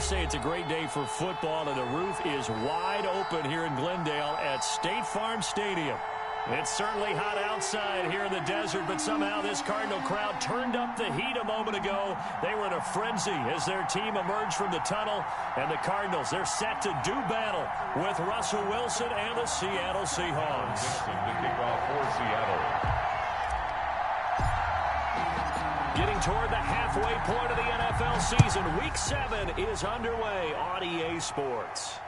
say it's a great day for football, and the roof is wide open here in Glendale at State Farm Stadium. It's certainly hot outside here in the desert, but somehow this Cardinal crowd turned up the heat a moment ago. They were in a frenzy as their team emerged from the tunnel, and the Cardinals, they're set to do battle with Russell Wilson and the Seattle Seahawks. The kickoff for Seattle. Getting toward the halfway point of the NFL season, Week 7 is underway on EA Sports.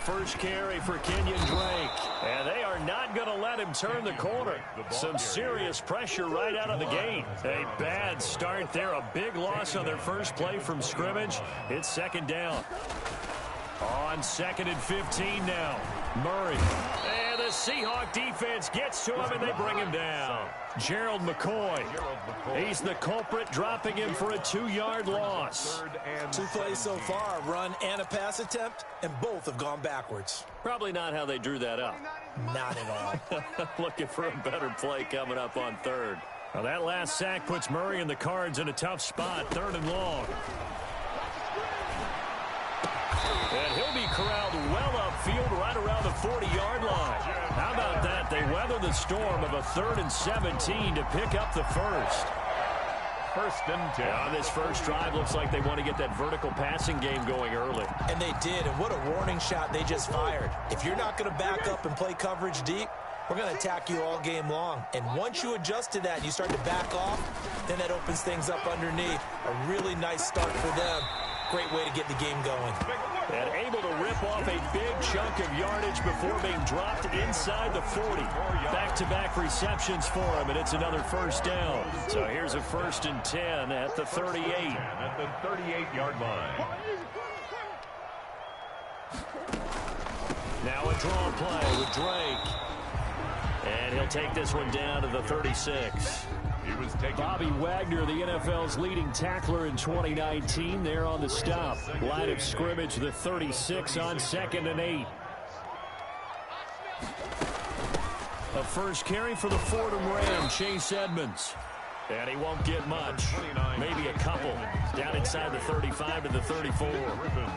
First carry for Kenyon Drake, and they are not going to let him turn the corner. Some serious pressure right out of the gate. A bad start there, a big loss on their first play from scrimmage. It's second down. On 2nd and 15 now. Murray. And the Seahawk defense gets to him, and they bring him down. Gerald McCoy. He's the culprit, dropping him for a 2-yard loss. 2 plays so far, run and a pass attempt, and both have gone backwards. Probably not how they drew that up. Not at all. Looking for a better play coming up on 3rd. Now that last sack puts Murray and the Cards in a tough spot, 3rd and long. And he'll be corralled well upfield right around the 40-yard line. How about that? They weather the storm of a 3rd and 17 to pick up the first. 1st and 10. On this first drive, looks like they want to get that vertical passing game going early. And they did, and what a warning shot they just fired. If you're not going to back up and play coverage deep, we're going to attack you all game long. And once you adjust to that and you start to back off, then that opens things up underneath. A really nice start for them. Great way to get the game going. And able to rip off a big chunk of yardage before being dropped inside the 40. Back-to-back receptions for him, and it's another first down. So here's a 1st and 10 at the 38. At the 38-yard line. Now a draw play with Drake. And he'll take this one down to the 36. Bobby Wagner, the NFL's leading tackler in 2019, there on the stop. Line of scrimmage, the 36 on 2nd and 8. A first carry for the Fordham Ram, Chase Edmonds. And he won't get much. Maybe a couple. Down inside the 35 to the 34.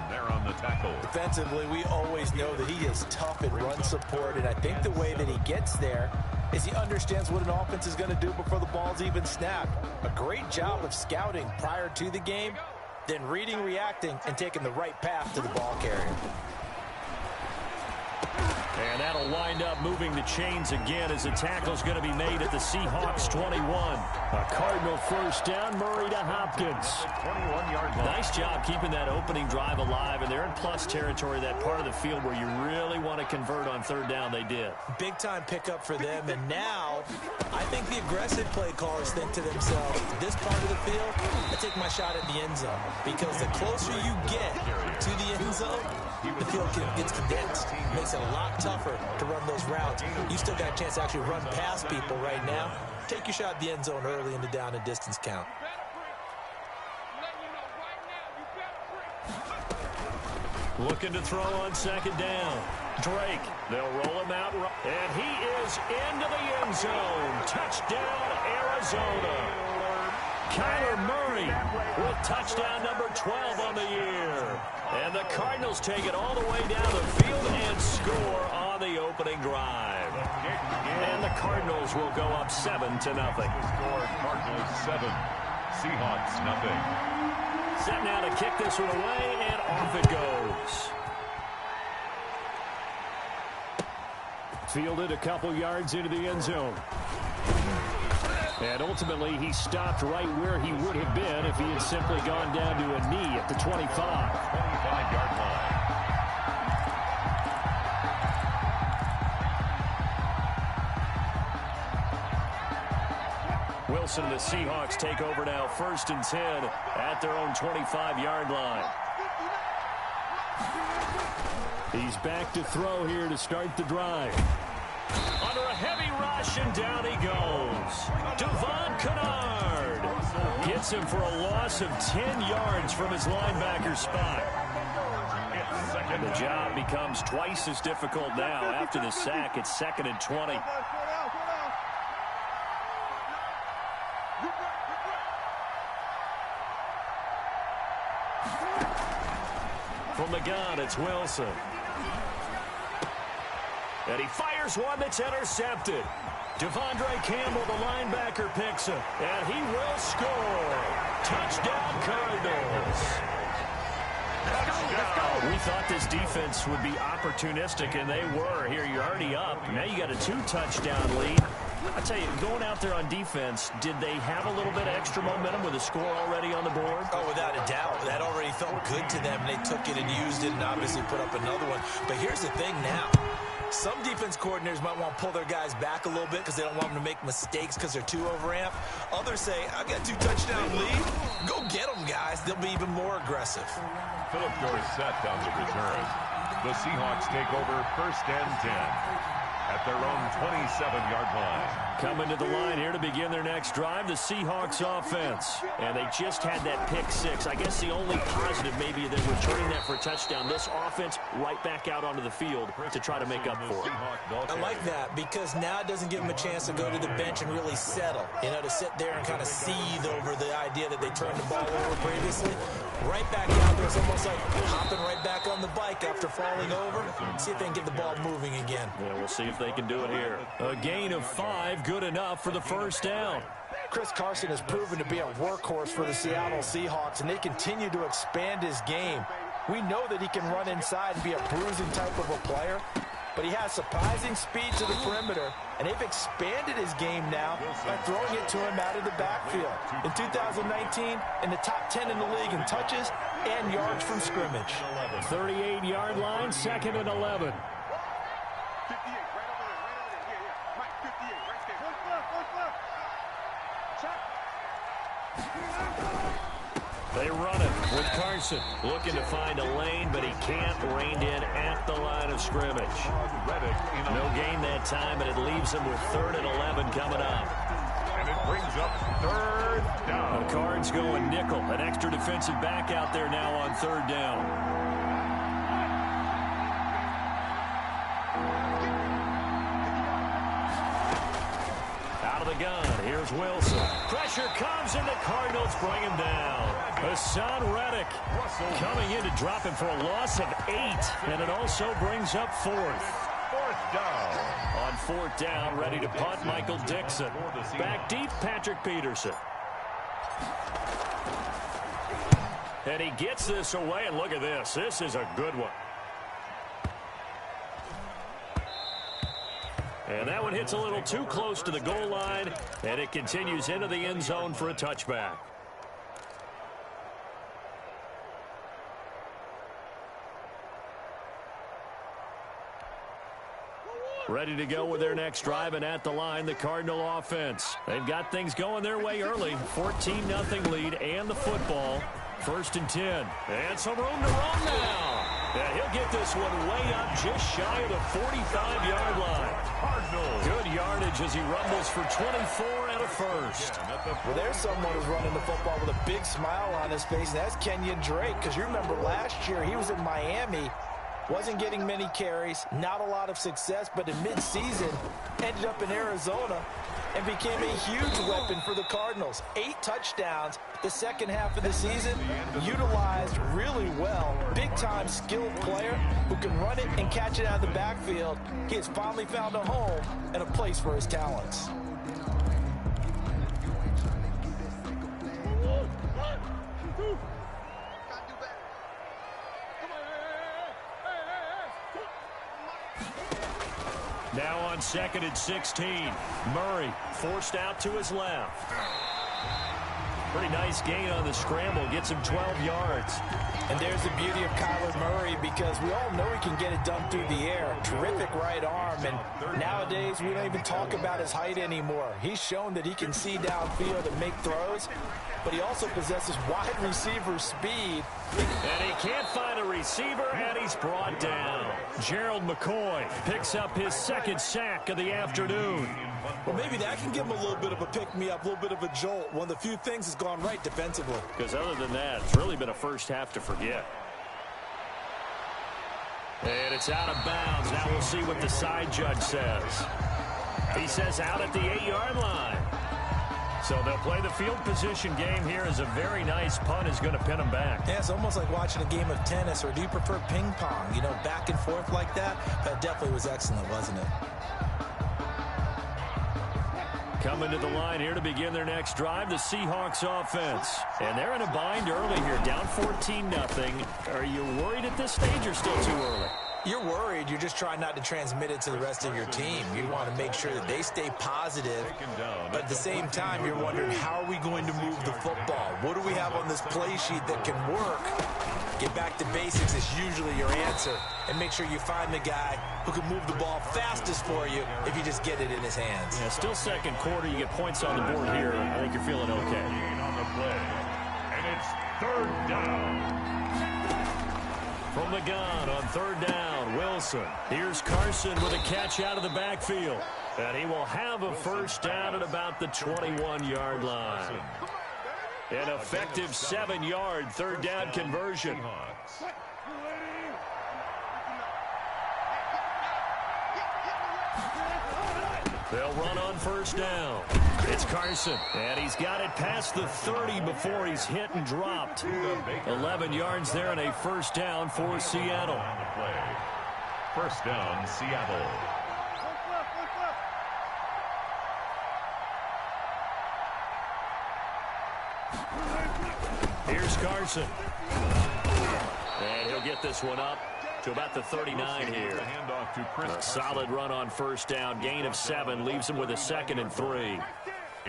There on the tackle. Defensively, we always know that he is tough in run support, and I think the way that he gets there is he understands what an offense is going to do before the ball's even snapped. A great job of scouting prior to the game, then reading, reacting, and taking the right path to the ball carrier. And that'll wind up moving the chains again as the tackle's going to be made at the Seahawks 21. A Cardinal first down, Murray to Hopkins. 21-yard line. Nice job keeping that opening drive alive, and they're in plus territory, that part of the field where you really want to convert on 3rd down. They did. Big time pickup for them, and now I think the aggressive play callers think to themselves, this part of the field, I take my shot at the end zone, because the closer you get to the end zone, the field gets condensed. Makes it a lot tougher to run those routes. You still got a chance to actually run past people right now. Take your shot at the end zone early in the down and distance count. Looking to throw on 2nd down. Drake, they'll roll him out, and he is into the end zone. Touchdown, Arizona. Kyler Murray with touchdown number 12 on the year. And the Cardinals take it all the way down the field and score on the opening drive. And the Cardinals will go up 7-0. Score Cardinals 7, Seahawks nothing. Set now to kick this one away, and off it goes. Fielded a couple yards into the end zone. And ultimately, he stopped right where he would have been if he had simply gone down to a knee at the 25. 25-yard line. Wilson and the Seahawks take over now, 1st and 10 at their own 25-yard line. He's back to throw here to start the drive. Under a heavy rush, and down he goes. Devon Kennard gets him for a loss of 10 yards from his linebacker spot. And the job becomes twice as difficult now. After the sack, it's 2nd and 20. From the gun, it's Wilson. And he fires one that's intercepted. Devondre Campbell, the linebacker, picks him. And he will score. Touchdown, Cardinals. We thought this defense would be opportunistic, and they were. Here, you're already up. Now you got a 2-touchdown lead. I tell you, going out there on defense, did they have a little bit of extra momentum with a score already on the board? Oh, without a doubt. That already felt good to them. They took it and used it and obviously put up another one. But here's the thing now. Some defense coordinators might want to pull their guys back a little bit because they don't want them to make mistakes because they're too overamped. Others say, I've got 2-touchdown lead. Go get them, guys. They'll be even more aggressive. Philip Dorsett on the return. The Seahawks take over 1st and 10 at their own 27-yard line. Coming to the line here to begin their next drive, the Seahawks offense. And they just had that pick 6. I guess the only positive maybe they're returning that for a touchdown. This offense right back out onto the field to try to make up for it. I like that because now it doesn't give them a chance to go to the bench and really settle. You know, to sit there and kind of seethe over the idea that they turned the ball over previously. Right back out there, it's almost like hopping right back on the bike after falling over. See if they can get the ball moving again. Yeah, we'll see if they can do it here. A gain of 5, good enough for the 1st down. Chris Carson has proven to be a workhorse for the Seattle Seahawks, and they continue to expand his game. We know that he can run inside and be a bruising type of a player, but he has surprising speed to the perimeter, and they've expanded his game now by throwing it to him out of the backfield. In 2019, in the top 10 in the league in touches and yards from scrimmage. 38-yard line, 2nd and 11. They run it with Carson. Looking to find a lane, but he can't. Reined in at the line of scrimmage. No gain that time, and it leaves him with 3rd and 11 coming up. And it brings up 3rd down. The Cards going nickel. An extra defensive back out there now on 3rd down. The gun. Here's Wilson. Pressure comes, and the Cardinals bring him down. Hassan Reddick coming in to drop him for a loss of 8, and it also brings up 4th. 4th down. On 4th down, ready to punt, Michael Dixon. Back deep, Patrick Peterson. And he gets this away, and look at this. This is a good one. And that one hits a little too close to the goal line, and it continues into the end zone for a touchback. Ready to go with their next drive, and at the line, the Cardinal offense. They've got things going their way early. 14-0 lead and the football. 1st and 10. And some room to run now. Yeah, he'll get this one way up just shy of the 45-yard line. Good yardage as he rumbles for 24 and a 1st. Well, there's someone who's running the football with a big smile on his face, and that's Kenyon Drake. Because you remember last year he was in Miami, wasn't getting many carries, not a lot of success, but in mid-season ended up in Arizona and became a huge weapon for the Cardinals. 8 touchdowns the second half of the season, utilized really well. Big-time skilled player who can run it and catch it out of the backfield. He has finally found a home and a place for his talents. Now on 2nd and 16. Murray forced out to his left. Pretty nice gain on the scramble. Gets him 12 yards. And there's the beauty of Kyler Murray, because we all know he can get it done through the air. Terrific right arm, and nowadays we don't even talk about his height anymore. He's shown that he can see downfield and make throws, but he also possesses wide receiver speed. And he can't find a receiver, and he's brought down. Gerald McCoy picks up his second sack of the afternoon. Well, maybe that can give him a little bit of a pick-me-up, a little bit of a jolt. One of the few things that's gone right defensively. Because other than that, it's really been a first half to forget. And it's out of bounds. Now we'll see what the side judge says. He says out at the 8-yard line. So they'll play the field position game here, as a very nice punt is going to pin them back. Yeah, it's almost like watching a game of tennis, or do you prefer ping pong? You know, back and forth like that? That definitely was excellent, wasn't it? Coming to the line here to begin their next drive, the Seahawks offense. And they're in a bind early here, down 14-0. Are you worried at this stage, or still too early? You're worried. You're just trying not to transmit it to the rest of your team. You want to make sure that they stay positive. But at the same time, you're wondering, how are we going to move the football? What do we have on this play sheet that can work? Get back to basics is usually your answer. And make sure you find the guy who can move the ball fastest for you if you just get it in his hands. Yeah, still second quarter. You get points on the board here. I think you're feeling okay. On the play. And it's third down. From the gun on third down, Wilson. Here's Carson with a catch out of the backfield. And he will have a first down at about the 21-yard line. An effective 7-yard third down conversion. They'll run on first down. It's Carson, and he's got it past the 30 before he's hit and dropped. 11 yards there, and a first down for Seattle. First down, Seattle. Here's Carson. And he'll get this one up to about the 39 here. A solid run on first down. Gain of 7 leaves him with a 2nd and 3.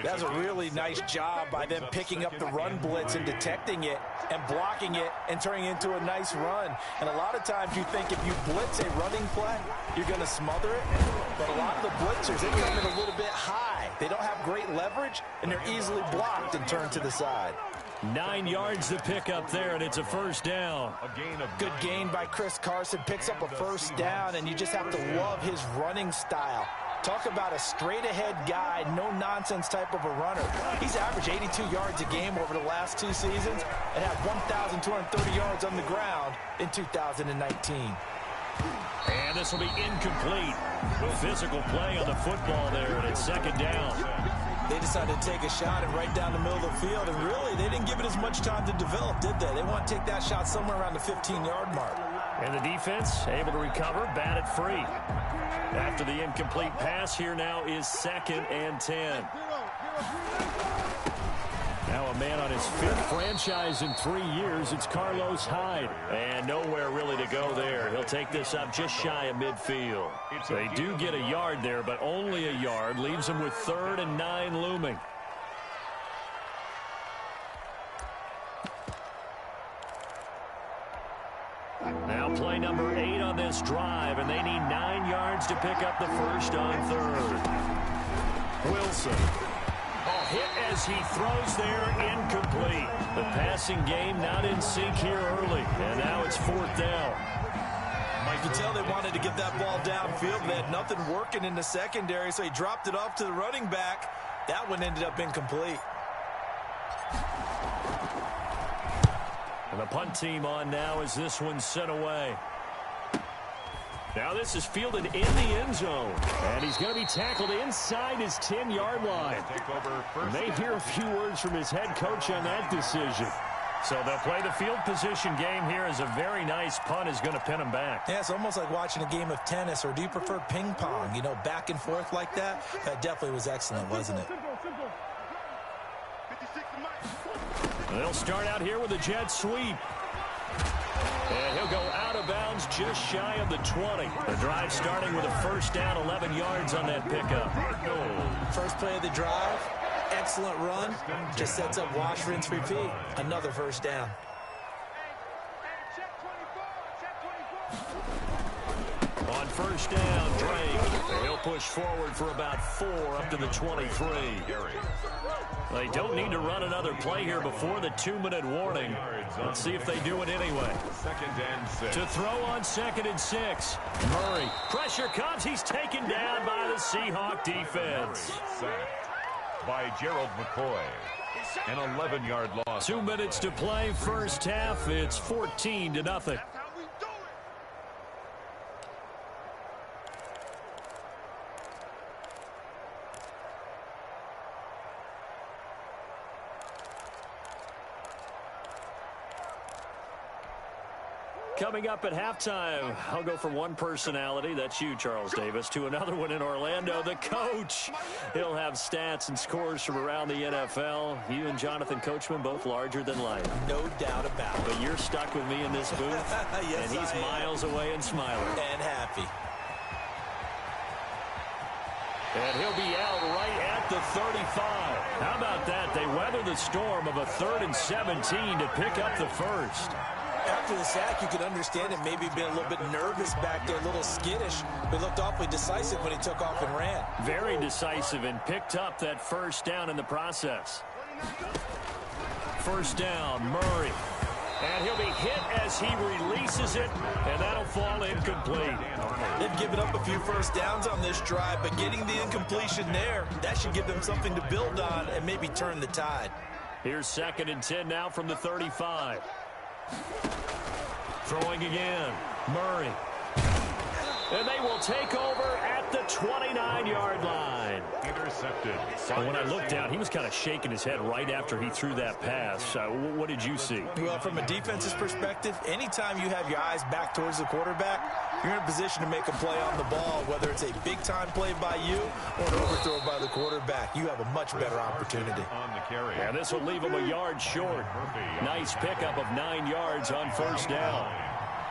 That's a really nice job by them picking up the run blitz and detecting it and blocking it and turning it into a nice run. And a lot of times you think if you blitz a running play, you're going to smother it. But a lot of the blitzers, they come in a little bit high. They don't have great leverage, and they're easily blocked and turned to the side. 9 yards to pick up there, and it's a first down. Good gain by Chris Carson. Picks up a first down, and you just have to love his running style. Talk about a straight-ahead guy, no-nonsense type of a runner. He's averaged 82 yards a game over the last 2 seasons and had 1,230 yards on the ground in 2019. And this will be incomplete. Physical play on the football there, and it's second down. They decided to take a shot and right down the middle of the field, and really, they didn't give it as much time to develop, did they? They want to take that shot somewhere around the 15-yard mark. And the defense able to recover, batted free. After the incomplete pass, here now is 2nd and 10. Now a man on his 5th franchise in 3 years. It's Carlos Hyde. And nowhere really to go there. He'll take this up just shy of midfield. They do get a yard there, but only a yard. Leaves him with 3rd and 9 looming. Now play number 8 on this drive, and they need 9 yards to pick up the first on 3rd. Wilson. Hit as he throws there, incomplete. The passing game not in sync here early, and now it's 4th down. You can tell they wanted to get that ball downfield. They had nothing working in the secondary, so he dropped it off to the running back. That one ended up incomplete. And the punt team on now as this one's sent away. Now this is fielded in the end zone. And he's going to be tackled inside his 10-yard line. May hear a few words from his head coach on that decision. So they'll play the field position game here, as a very nice punt is going to pin them back. Yeah, it's almost like watching a game of tennis, or do you prefer ping pong? You know, back and forth like that? That definitely was excellent, wasn't it? They'll start out here with a jet sweep. And he'll go out of bounds just shy of the 20. The drive starting with a first down, 11 yards on that pickup. First play of the drive, excellent run. Just sets up wash, rinse, repeat. Another first down. On first down, Drake. He'll push forward for about 4 up to the 23. They don't need to run another play here before the 2-minute warning. Let's see if they do it anyway. 2nd and 6. To throw on 2nd and 6. Murray. Pressure comes. He's taken down by the Seahawk defense. Sacked by Gerald McCoy. An 11-yard loss. 2 minutes to play first half. It's 14-0. Coming up at halftime, I'll go from one personality, that's you, Charles Davis, to another one in Orlando, the coach. He'll have stats and scores from around the NFL. You and Jonathan Coachman both larger than life. No doubt about it. But you're stuck with me in this booth, yes, and he's miles away and smiling. And happy. And he'll be out right at the 35. How about that? They weather the storm of a 3rd and 17 to pick up the first. After the sack, you could understand him maybe being a little bit nervous back there, a little skittish, but looked awfully decisive when he took off and ran. Very decisive and picked up that first down in the process. First down, Murray. And he'll be hit as he releases it, and that'll fall incomplete. They've given up a few first downs on this drive, but getting the incompletion there, that should give them something to build on and maybe turn the tide. Here's 2nd and 10 now from the 35. Throwing again, Murray. And they will take over at the 29-yard line. Intercepted. And when I looked down, he was kind of shaking his head right after he threw that pass. What did you see? Well, from a defense's perspective, anytime you have your eyes back towards the quarterback, you're in a position to make a play on the ball, whether it's a big-time play by you or an overthrow by the quarterback. You have a much better opportunity. On the carry. And this will leave him a yard short. Nice pickup of 9 yards on first down.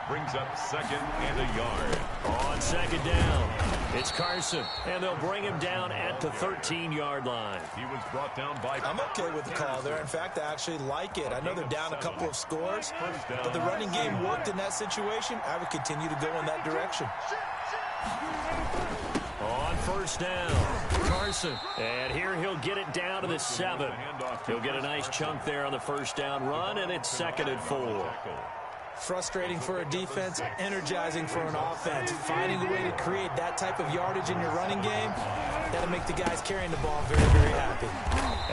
Brings up 2nd and a yard. On 2nd down, it's Carson, and they'll bring him down at the 13-yard line. He was brought down by... I'm okay with the call there. In fact, I actually like it. I know they're down a couple of scores, but the running game worked in that situation. I would continue to go in that direction. On first down, Carson. And here he'll get it down to the 7. He'll get a nice chunk there on the first down run, and it's 2nd and 4. Frustrating for a defense, energizing for an offense. Finding a way to create that type of yardage in your running game, that'll make the guys carrying the ball very, very happy.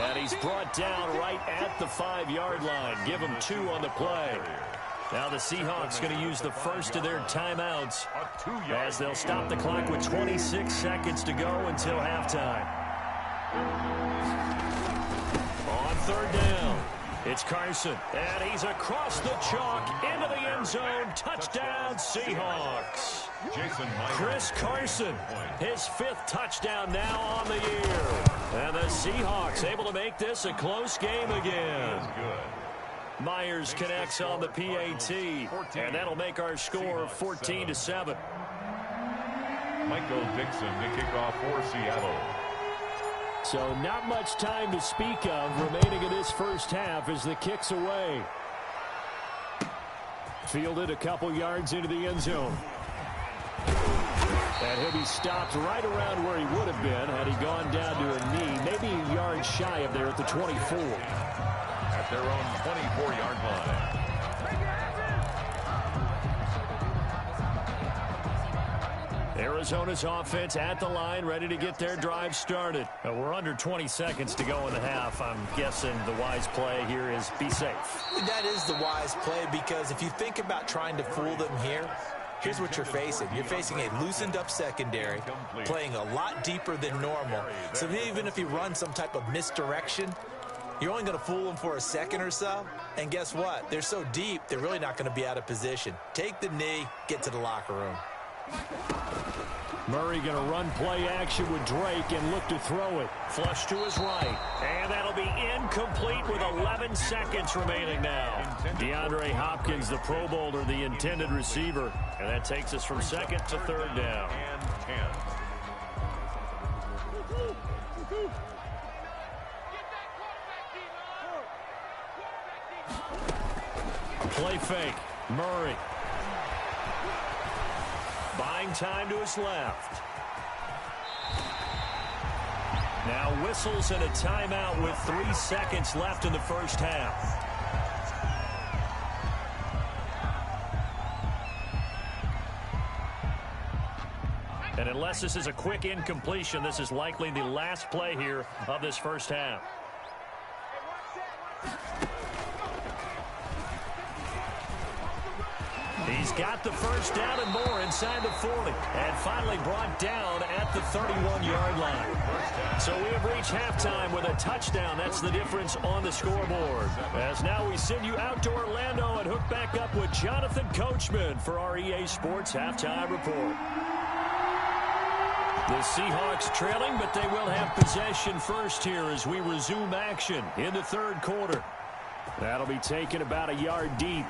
And he's brought down right at the 5-yard line. Give him 2 on the play. Now the Seahawks going to use the first of their timeouts as they'll stop the clock with 26 seconds to go until halftime. On 3rd down, it's Carson, and he's across the chalk into the end zone. Touchdown, Seahawks. Chris Carson, his 5th touchdown now on the year. And the Seahawks able to make this a close game again. Myers connects on the PAT, and that'll make our score 14-7. Michael Dixon to kick off for Seattle. So not much time to speak of remaining in this first half as the kick's away. Fielded a couple yards into the end zone. And he'll be stopped right around where he would have been had he gone down to a knee, maybe a yard shy of there at the 24. At their own 24-yard line. Arizona's offense at the line, ready to get their drive started. We're under 20 seconds to go in the half. I'm guessing the wise play here is be safe. That is the wise play, because if you think about trying to fool them here, here's what you're facing. You're facing a loosened up secondary, playing a lot deeper than normal. So even if you run some type of misdirection, you're only going to fool them for a second or so. And guess what? They're so deep, they're really not going to be out of position. Take the knee, get to the locker room. Murray going to run play action with Drake and look to throw it. Flush to his right. And that'll be incomplete with 11 seconds remaining now. DeAndre Hopkins, the Pro Bowler, the intended receiver. And that takes us from 2nd to 3rd down. And 10. Play fake. Murray. Buying time to his left. Now whistles and a timeout with 3 seconds left in the first half. And unless this is a quick incompletion, this is likely the last play here of this first half. He's got the first down and more inside the 40. And finally brought down at the 31-yard line. So we have reached halftime with a touchdown. That's the difference on the scoreboard. As now we send you out to Orlando and hook back up with Jonathan Coachman for our EA Sports Halftime Report. The Seahawks trailing, but they will have possession first here as we resume action in the third quarter. That'll be taken about a yard deep.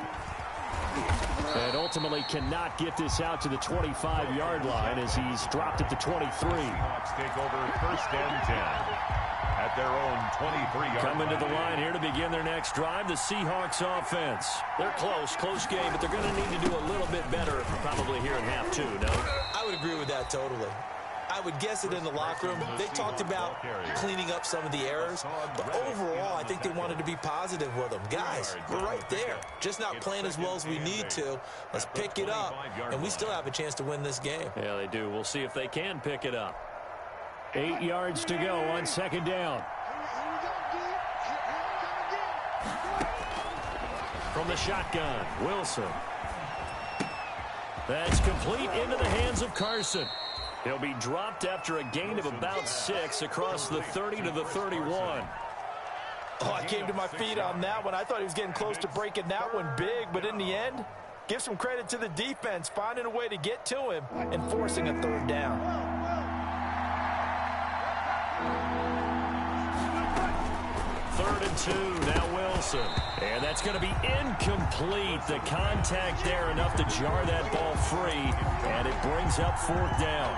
And ultimately cannot get this out to the 25-yard line as he's dropped at the 23. Seahawks take over first and 10 at their own 23-yard line. Coming to the line here to begin their next drive, the Seahawks offense. They're close game, but they're going to need to do a little bit better probably here in half two, no? I would agree with that totally. I would guess it in the locker room. They talked about cleaning up some of the errors, but overall, I think they wanted to be positive with them. Guys, we're right there. Just not playing as well as we need to. Let's pick it up, and we still have a chance to win this game. Yeah, they do. We'll see if they can pick it up. 8 yards to go on second down. From the shotgun, Wilson. That's complete into the hands of Carson. He'll be dropped after a gain of about 6 across the 30 to the 31. Oh, I came to my feet on that one. I thought he was getting close to breaking that one big, but in the end, give some credit to the defense, finding a way to get to him and forcing a third down. Third and 2, now Wilson. And that's going to be incomplete. The contact there enough to jar that ball free, and it brings up fourth down.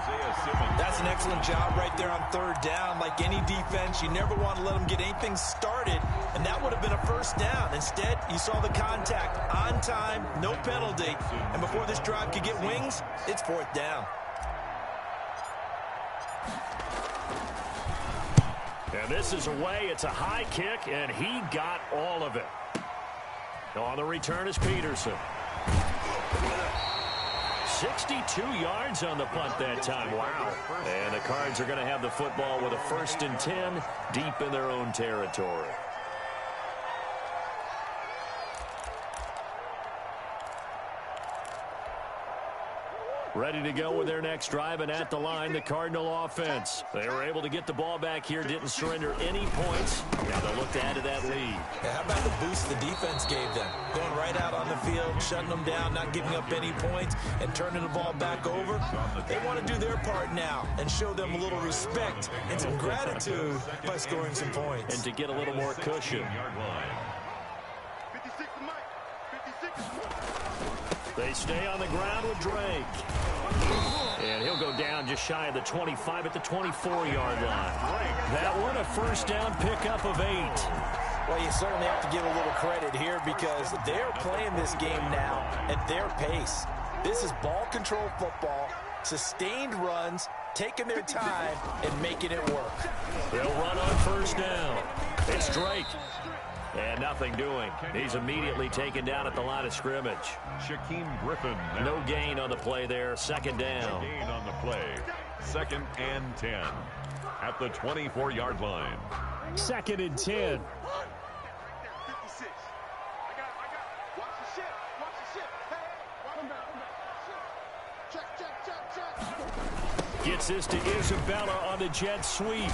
That's an excellent job right there on third down. Like any defense, you never want to let them get anything started, and that would have been a first down. Instead, you saw the contact on time, no penalty, and before this drive could get wings, it's fourth down. And this is away. It's a high kick, and he got all of it. On the return is Peterson. 62 yards on the punt that time. Wow. And the Cards are going to have the football with a 1st and 10 deep in their own territory. Ready to go with their next drive, and at the line, the Cardinal offense. They were able to get the ball back here, didn't surrender any points. Now they'll look to add to that lead. Yeah, how about the boost the defense gave them? Going right out on the field, shutting them down, not giving up any points, and turning the ball back over. They want to do their part now and show them a little respect and some gratitude by scoring some points. And to get a little more cushion. They stay on the ground with Drake. And he'll go down just shy of the 25 at the 24-yard line. That one, a first down pickup of 8. Well, you certainly have to give a little credit here because they're playing this game now at their pace. This is ball control football, sustained runs, taking their time, and making it work. They'll run on first down. It's Drake. And nothing doing. He's immediately taken down at the line of scrimmage. Shaquem Griffin. No gain on the play there. Second down. No gain on the play. 2nd and 10 at the 24-yard line. 2nd and 10. Gets this to Isabella on the jet sweep.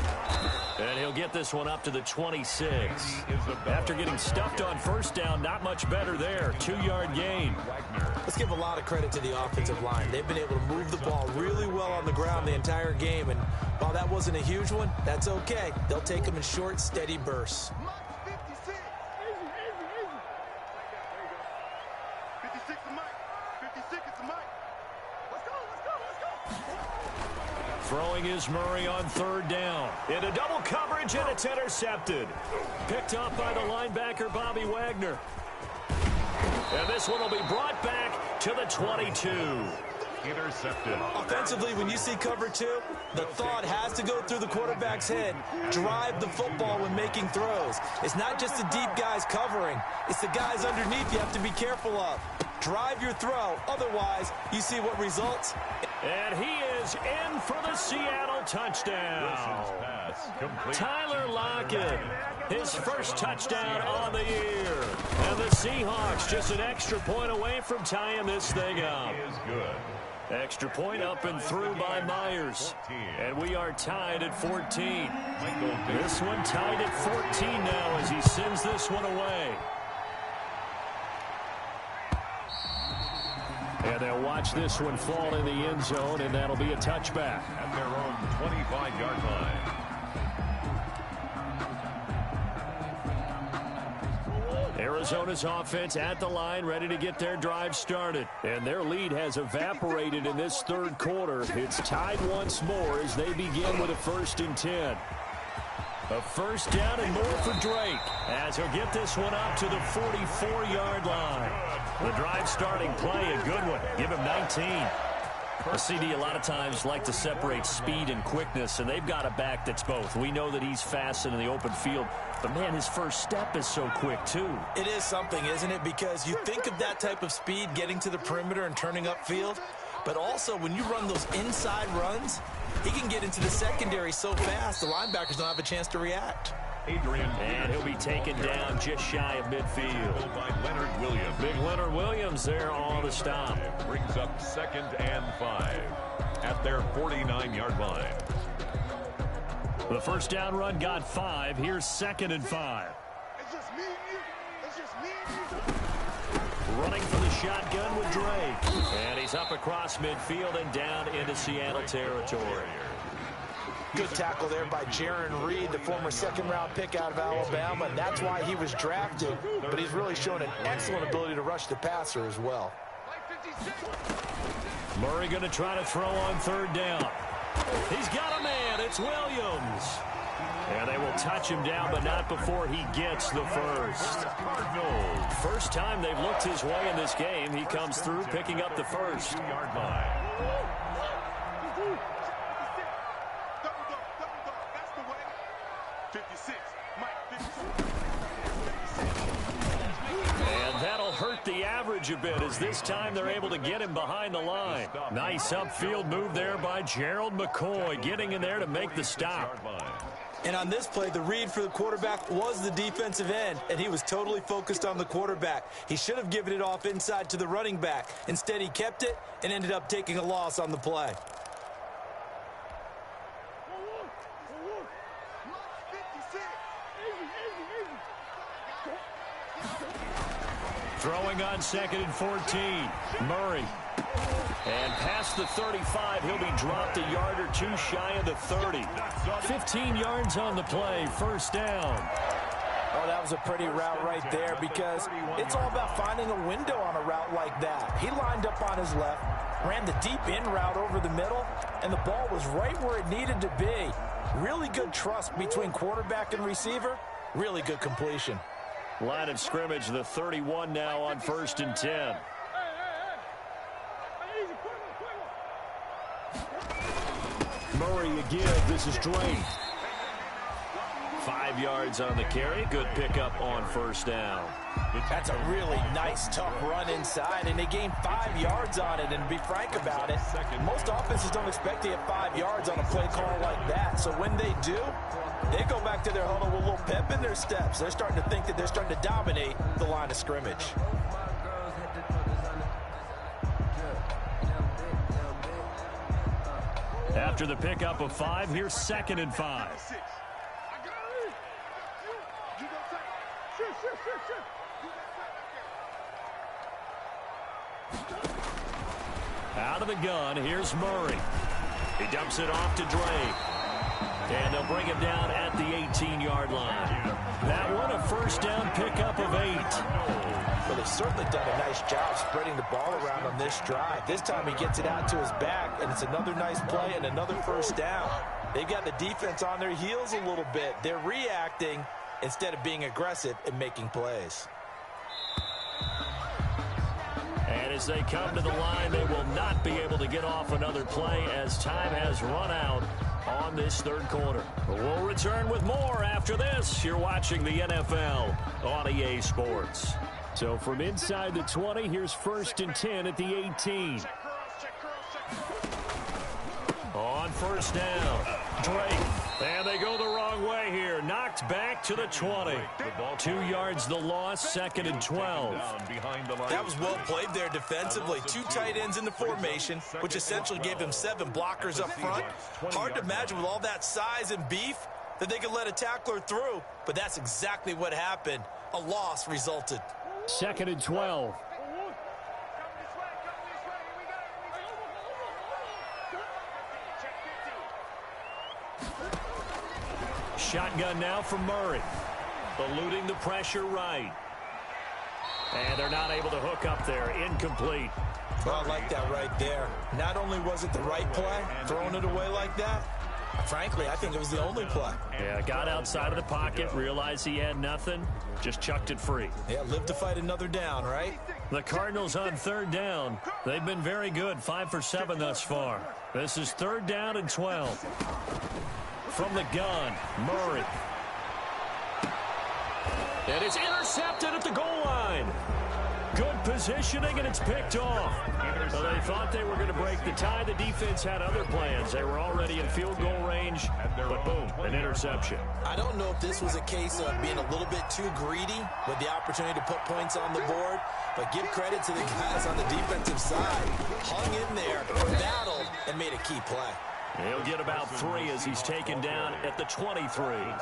And he'll get this one up to the 26. After getting stuffed on first down, not much better there. 2-yard gain. Let's give a lot of credit to the offensive line. They've been able to move the ball really well on the ground the entire game. And while that wasn't a huge one, that's okay. They'll take them in short, steady bursts. Throwing is Murray on third down. Into double coverage, and it's intercepted. Picked up by the linebacker, Bobby Wagner. And this one will be brought back to the 22. Intercepted. Offensively, when you see cover 2, the thought has to go through the quarterback's head. Drive the football when making throws. It's not just the deep guys covering. It's the guys underneath you have to be careful of. Drive your throw. Otherwise, you see what results. And he is in for the Seattle touchdown. Tyler Lockett, his first touchdown on the year. And the Seahawks just an extra point away from tying this thing up. Is good. Extra point up and through by Myers. And we are tied at 14. This one tied at 14 now as he sends this one away. And they'll watch this one fall in the end zone, and that'll be a touchback. At their own 25-yard line. Arizona's offense at the line, ready to get their drive started. And their lead has evaporated in this third quarter. It's tied once more as they begin with a 1st and 10. A first down and more for Drake as he'll get this one up to the 44-yard line. The drive starting play, a good one. Give him 19. The CD a lot of times like to separate speed and quickness, and they've got a back that's both. We know that he's fast in the open field, but, man, his first step is so quick, too. It is something, isn't it? Because you think of that type of speed getting to the perimeter and turning upfield, but also when you run those inside runs, he can get into the secondary so fast the linebackers don't have a chance to react. And he'll be taken down just shy of midfield. By Leonard Williams. Big Leonard Williams there on the stop. Brings up 2nd and 5 at their 49-yard line. The first down run got 5. Here's 2nd and 5. It's just me and you. It's just me and you. Running for the shotgun with Drake. And he's up across midfield and down into Seattle territory. Good tackle there by Jaron Reed, the former 2nd-round pick out of Alabama. And that's why he was drafted, but he's really shown an excellent ability to rush the passer as well. Murray going to try to throw on 3rd down. He's got a man. It's Williams. And they will touch him down, but not before he gets the first. First time they've looked his way in this game. He comes through picking up the first. 2-yard line. That's the way. 56. Mike, 56. And that'll hurt the average a bit as this time they're able to get him behind the line. Nice upfield move there by Gerald McCoy, getting in there to make the stop. And on this play, the read for the quarterback was the defensive end, and he was totally focused on the quarterback. He should have given it off inside to the running back. Instead, he kept it and ended up taking a loss on the play. Throwing on 2nd and 14. Murray. And past the 35, he'll be dropped a yard or 2 shy of the 30. 15 yards on the play, first down. Oh, that was a pretty route right there because it's all about finding a window on a route like that. He lined up on his left, ran the deep in route over the middle, and the ball was right where it needed to be. Really good trust between quarterback and receiver. Really good completion. Line of scrimmage, the 31 now on 1st and 10. Murray again. This is Drake. 5 yards on the carry. Good pickup on 1st down. That's a really nice, tough run inside, and they gained 5 yards on it. And to be frank about it, most offenses don't expect to get 5 yards on a play call like that. So when they do, they go back to their huddle with a little pep in their steps. They're starting to think that they're starting to dominate the line of scrimmage. After the pickup of 5, here's 2nd and 5. Out of the gun, here's Murray. He dumps it off to Drake. And they'll bring him down at the 18-yard line. That one, a first down pickup of 8. Well, they've certainly done a nice job spreading the ball around on this drive. This time he gets it out to his back, and it's another nice play and another first down. They've got the defense on their heels a little bit. They're reacting instead of being aggressive and making plays. As they come to the line, they will not be able to get off another play as time has run out on this third quarter. We'll return with more after this. You're watching the NFL on EA Sports. So from inside the 20, here's 1st and 10 at the 18. On first down, Drake. And they go the wrong way here. Knocked back to the 20. 2 yards the loss, 2nd and 12. That was well played there defensively. 2 tight ends in the formation, which essentially gave him 7 blockers up front. Hard to imagine with all that size and beef that they could let a tackler through, but that's exactly what happened. A loss resulted. 2nd and 12. Shotgun now from Murray. Eluding the pressure right. And they're not able to hook up there. Incomplete. Well, I like that right there. Not only was it the right play, throwing it away like that, frankly, I think it was the only play. Yeah, got outside of the pocket, realized he had nothing, just chucked it free. Yeah, live to fight another down, right? The Cardinals on 3rd down. They've been very good, 5 for 7 thus far. This is 3rd down and 12. From the gun, Murray. And it's intercepted at the goal line. Good positioning, and it's picked off. So they thought they were going to break the tie. The defense had other plans. They were already in field goal range, but boom, an interception. I don't know if this was a case of being a little bit too greedy with the opportunity to put points on the board, but give credit to the guys on the defensive side. Hung in there, battled, and made a key play. He'll get about 3 as he's taken down at the 23.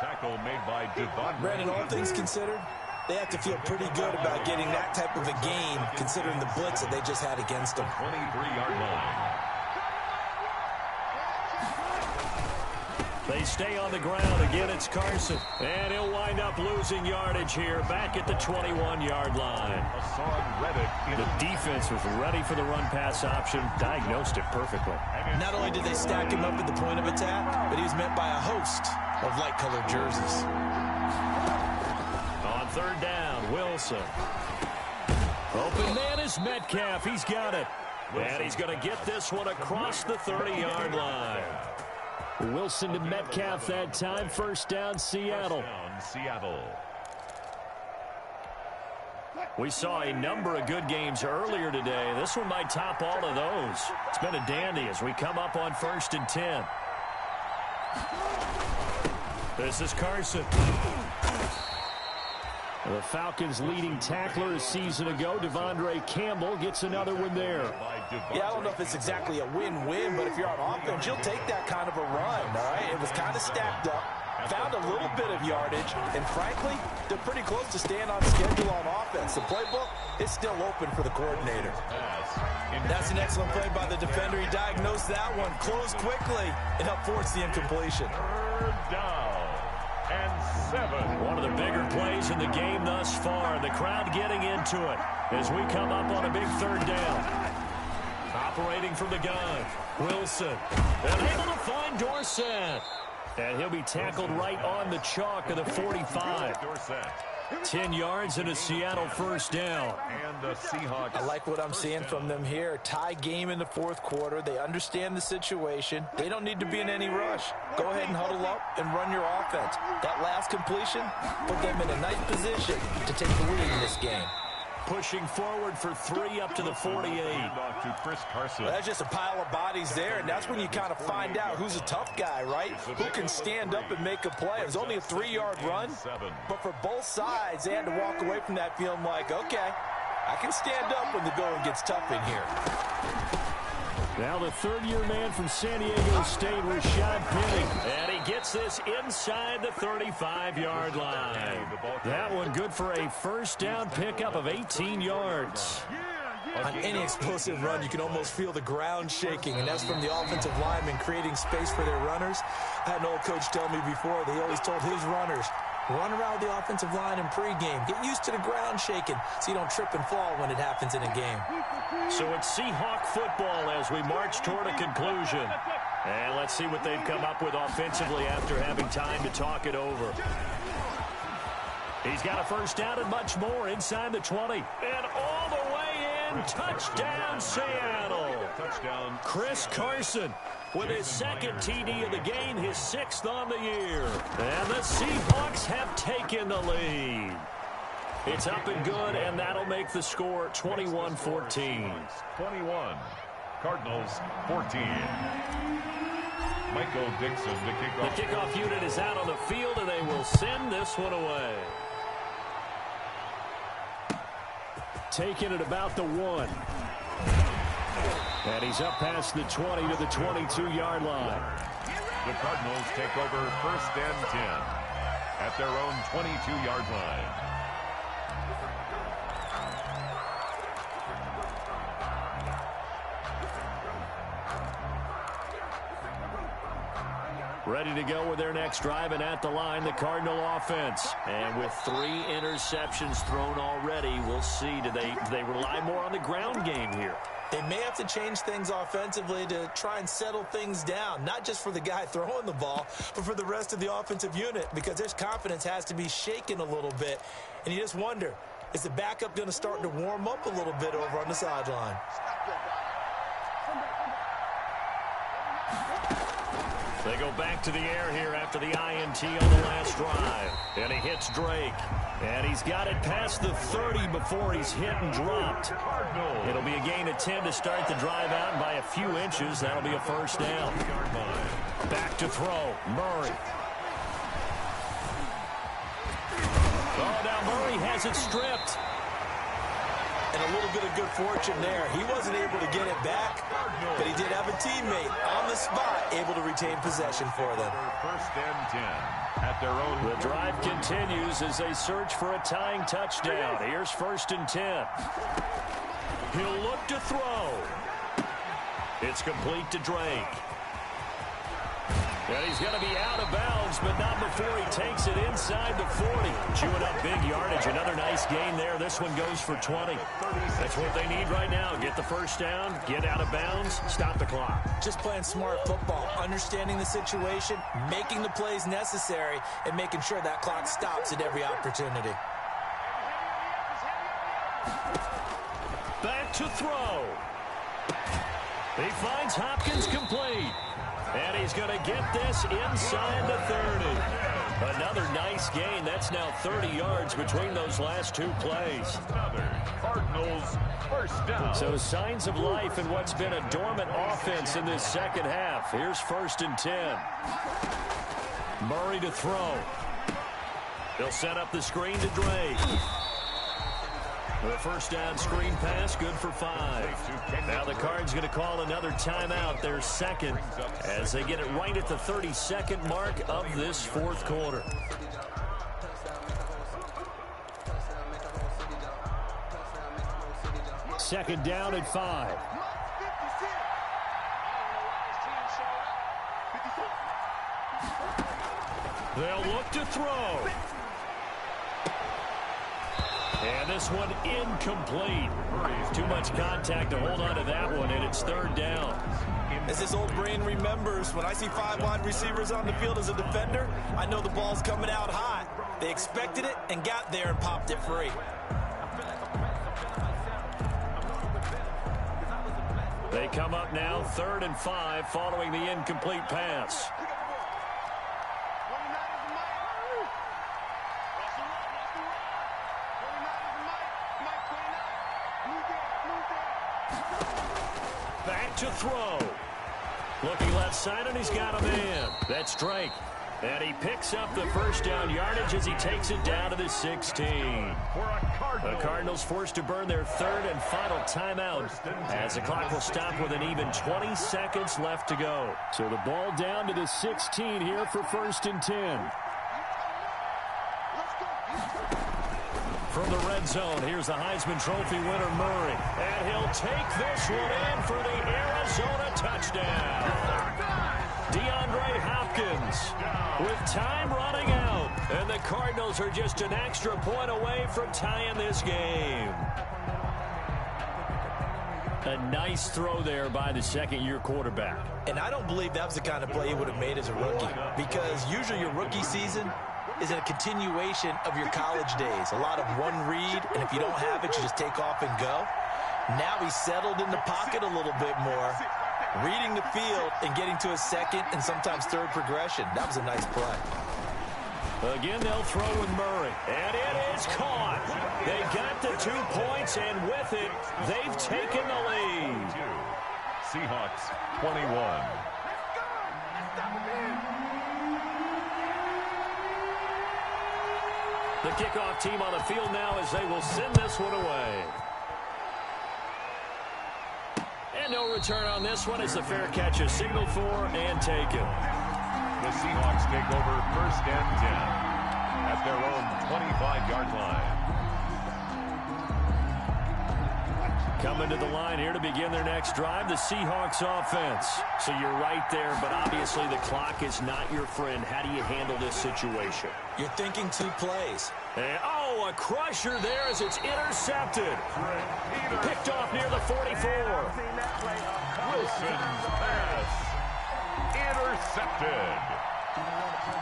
Tackle made by Devon. Brandon, all things considered, they have to feel pretty good about getting that type of a game, considering the blitz that they just had against them. 23-yard line. They stay on the ground. Again, it's Carson. And he'll wind up losing yardage here back at the 21-yard line. The defense was ready for the run-pass option, diagnosed it perfectly. Not only did they stack him up at the point of attack, but he was met by a host of light-colored jerseys. On 3rd down, Wilson. Open man is Metcalf. He's got it. And he's going to get this one across the 30-yard line. Wilson to Metcalf that time. 1st down, Seattle. We saw a number of good games earlier today. This one might top all of those. It's been a dandy as we come up on 1st and 10. This is Carson. The Falcons' leading tackler a season ago, Devondre Campbell, gets another one there. Yeah, I don't know if it's exactly a win-win, but if you're on offense, you'll take that kind of a run, all right? It was kind of stacked up, found a little bit of yardage, and frankly, they're pretty close to staying on schedule on offense. The playbook is still open for the coordinator. That's an excellent play by the defender. He diagnosed that one, closed quickly, and helped force the incompletion. 3rd down and 7. One of the bigger plays in the game thus far. The crowd getting into it as we come up on a big 3rd down. Operating from the gun, Wilson. And able to find Dorsett. And he'll be tackled right on the chalk of the 45. 10 yards and a Seattle 1st down. And the Seahawks. I like what I'm seeing from them here. Tie game in the 4th quarter. They understand the situation. They don't need to be in any rush. Go ahead and huddle up and run your offense. That last completion put them in a nice position to take the lead in this game. Pushing forward for 3 up to the 48. To Chris Carson. Well, that's just a pile of bodies there, and that's when you kind of find out who's a tough guy, right? Who can stand up and make a play. It was only a 3-yard run, but for both sides, they had to walk away from that feeling like, okay, I can stand up when the going gets tough in here. Now the 3rd-year man from San Diego State, Rashad Penny. And he gets this inside the 35-yard line. That one good for a 1st down pickup of 18 yards. On any explosive run, you can almost feel the ground shaking, and that's from the offensive linemen creating space for their runners. I had an old coach tell me before, they always told his runners, run around the offensive line in pregame. Get used to the ground shaking so you don't trip and fall when it happens in a game. So it's Seahawk football as we march toward a conclusion. And let's see what they've come up with offensively after having time to talk it over. He's got a 1st down and much more inside the 20. And all the way and touchdown, Seattle. Touchdown. Chris Carson with his second TD of the game, his 6th on the year. And the Seahawks have taken the lead. It's up and good, and that'll make the score 21-14. 21. Cardinals 14. Michael Dixon to kick off. The kickoff unit is out on the field, and they will send this one away. Taking it about the 1. And he's up past the 20 to the 22-yard line. The Cardinals take over 1st and 10 at their own 22-yard line. Ready to go with their next drive, and at the line, the Cardinal offense. And with 3 interceptions thrown already, we'll see. Do they rely more on the ground game here? They may have to change things offensively to try and settle things down, not just for the guy throwing the ball, but for the rest of the offensive unit, because their confidence has to be shaken a little bit. And you just wonder, is the backup going to start to warm up a little bit over on the sideline? They go back to the air here after the INT on the last drive. And he hits Drake. And he's got it past the 30 before he's hit and dropped. It'll be a gain of 10 to start the drive out, and by a few inches, that'll be a first down. Back to throw. Murray. Oh, now Murray has it stripped. And a little bit of good fortune there. He wasn't able to get it back, but he did have a teammate on the spot able to retain possession for them. 1st and 10 at their own. The drive continues as they search for a tying touchdown. Here's 1st and 10. He'll look to throw. It's complete to Drake. And he's going to be out of bounds, but not before he takes it inside the 40. Chewing up big yardage. Another nice gain there. This one goes for 20. That's what they need right now. Get the first down, get out of bounds, stop the clock. Just playing smart football, understanding the situation, making the plays necessary, and making sure that clock stops at every opportunity. Back to throw. He finds Hopkins complete. And he's going to get this inside the 30. Another nice gain. That's now 30 yards between those last 2 plays. Another Cardinals first down. So signs of life in what's been a dormant offense in this second half. Here's 1st and 10. Murray to throw. They'll set up the screen to Drake. The first down screen pass, good for 5. Now the Cards going to call another timeout, their second, as they get it right at the 32nd mark of this 4th quarter. Second down at 5. They'll look to throw. And this one incomplete. Too much contact to hold on to that one, and it's 3rd down. As this old brain remembers, when I see 5 wide receivers on the field as a defender, I know the ball's coming out hot. They expected it and got there and popped it free. They come up now 3rd and 5 following the incomplete pass. Back to throw. Looking left side, and he's got a man. That's Drake. And he picks up the first down yardage as he takes it down to the 16. The Cardinals forced to burn their 3rd and final timeout as the clock will stop with an even 20 seconds left to go. So the ball down to the 16 here for 1st and 10. From the red zone, here's the Heisman Trophy winner, Murray. And he'll take this one in for the Arizona touchdown. DeAndre Hopkins with time running out. And the Cardinals are just an extra point away from tying this game. A nice throw there by the second-year quarterback. And I don't believe that was the kind of play he would have made as a rookie, because usually your rookie season is a continuation of your college days. A lot of one read, and if you don't have it, you just take off and go. Now he's settled in the pocket a little bit more, reading the field and getting to his second and sometimes third progression. That was a nice play. Again, they'll throw with Murray. And it is caught. They got the 2 points, and with it, they've taken the lead. Seahawks 21. The kickoff team on the field now as they will send this one away. And no return on this one as the fair catch is signaled for and taken. The Seahawks take over 1st and 10 at their own 25-yard line. Coming to the line here to begin their next drive, the Seahawks offense. So you're right there, but obviously the clock is not your friend. How do you handle this situation? You're thinking 2 plays. And, a crusher there as it's intercepted. Picked off near the 44. Wilson's pass intercepted.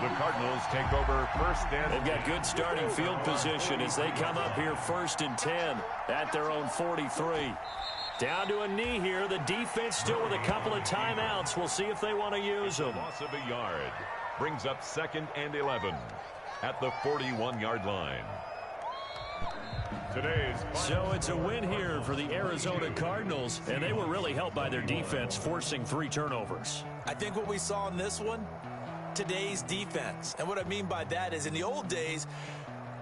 The Cardinals take over 1st and 10. They've got good starting field position as they come up here 1st and 10 at their own 43. Down to a knee here. The defense still with a couple of timeouts. We'll see if they want to use them. Loss of a yard brings up 2nd and 11 at the 41-yard line. So it's a win here for the Arizona Cardinals, and they were really helped by their defense, forcing 3 turnovers. I think what we saw in this one, today's defense. And what I mean by that is in the old days,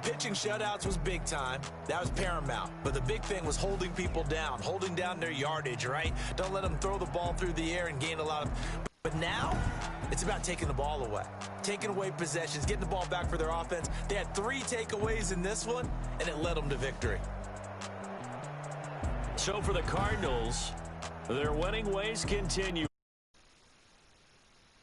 pitching shutouts was big time. That was paramount. But the big thing was holding people down, holding down their yardage, right? Don't let them throw the ball through the air and gain a lot of... But now, it's about taking the ball away. Taking away possessions, getting the ball back for their offense. They had 3 takeaways in this one, and it led them to victory. So for the Cardinals, their winning ways continue.